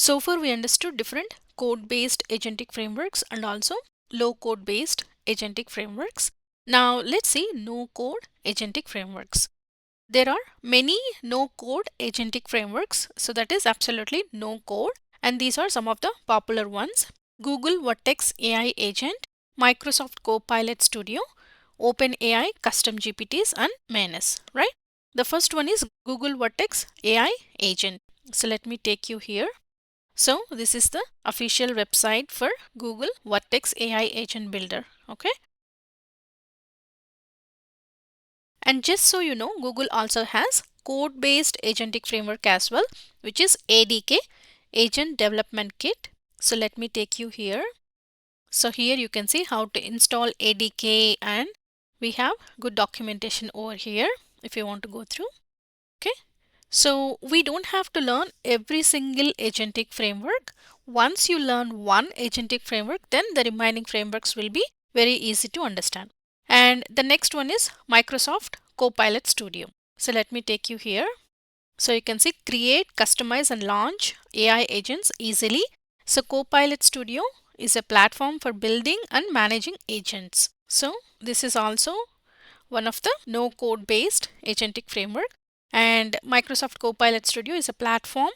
So far we understood different code-based agentic frameworks and also low-code based agentic frameworks. Now let's see no-code agentic frameworks. There are many no-code agentic frameworks, so that is absolutely no code, and these are some of the popular ones: Google Vertex AI Agent, Microsoft Copilot Studio, OpenAI Custom GPTs, and Manus, right? The first one is Google Vertex AI Agent. So let me take you here. So this is the official website for Google Vertex AI Agent Builder, okay? And just so you know, Google also has code-based agentic framework as well, which is ADK, Agent Development Kit. So let me take you here. So here you can see how to install ADK, and we have good documentation over here if you want to go through. Okay. So we don't have to learn every single agentic framework. Once you learn one agentic framework, then the remaining frameworks will be very easy to understand. And the next one is Microsoft Copilot Studio. So let me take you here. So you can see create, customize and launch AI agents easily. So Copilot Studio is a platform for building and managing agents. So this is also one of the no code based agentic framework, and Microsoft Copilot Studio is a platform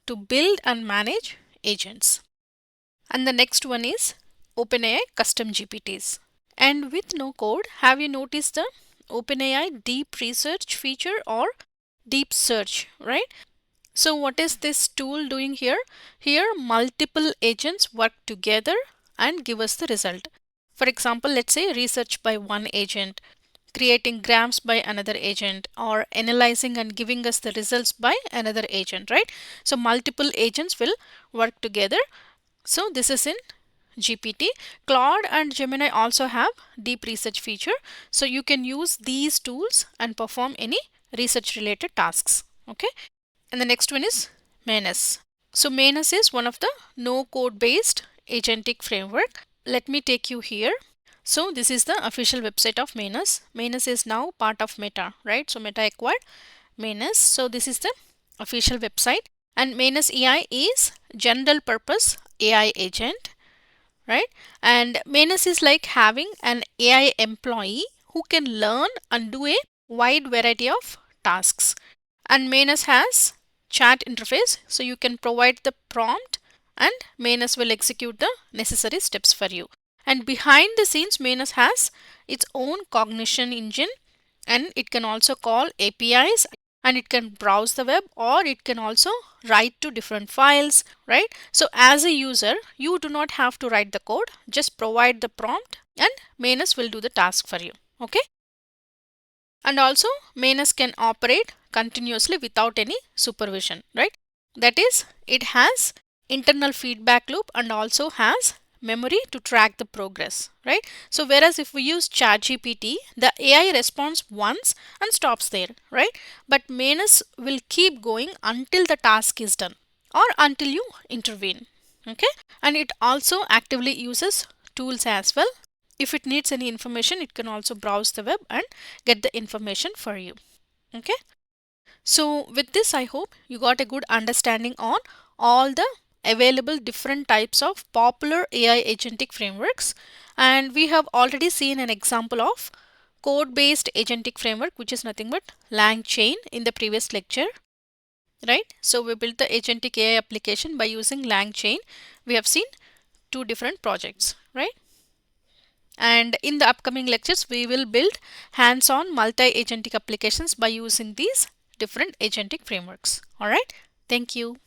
to build and manage agents. And the next one is OpenAI Custom GPTs. And with no code, have you noticed the OpenAI deep research feature or deep search, right? So what is this tool doing here? Here multiple agents work together and give us the result. For example, let's say research by one agent, creating graphs by another agent, or analyzing and giving us the results by another agent, right? So multiple agents will work together. So this is in GPT. Claude and Gemini also have deep research feature. So you can use these tools and perform any research related tasks. Okay. And the next one is Manus. So Manus is one of the no code based agentic framework. Let me take you here. So this is the official website of Manus. Manus is now part of Meta, right? So Meta acquired Manus. So this is the official website. And Manus AI is general purpose AI agent, right? And Manus is like having an AI employee who can learn and do a wide variety of tasks. And Manus has chat interface, so you can provide the prompt and Manus will execute the necessary steps for you. And behind the scenes, Manus has its own cognition engine, and it can also call APIs, and it can browse the web, or it can also write to different files, right? So as a user, you do not have to write the code, just provide the prompt and Manus will do the task for you. Okay. And also Manus can operate continuously without any supervision, right? That is, it has internal feedback loop and also has memory to track the progress, right? So whereas if we use ChatGPT, the AI responds once and stops there, right? But Manus will keep going until the task is done or until you intervene. Okay. And it also actively uses tools as well. If it needs any information, it can also browse the web and get the information for you. Okay. So with this, I hope you got a good understanding on all the available different types of popular AI agentic frameworks. And we have already seen an example of code-based agentic framework, which is nothing but LangChain in the previous lecture, right? So we built the agentic AI application by using LangChain. We have seen two different projects, right? And in the upcoming lectures, we will build hands-on multi-agentic applications by using these different agentic frameworks. All right. Thank you.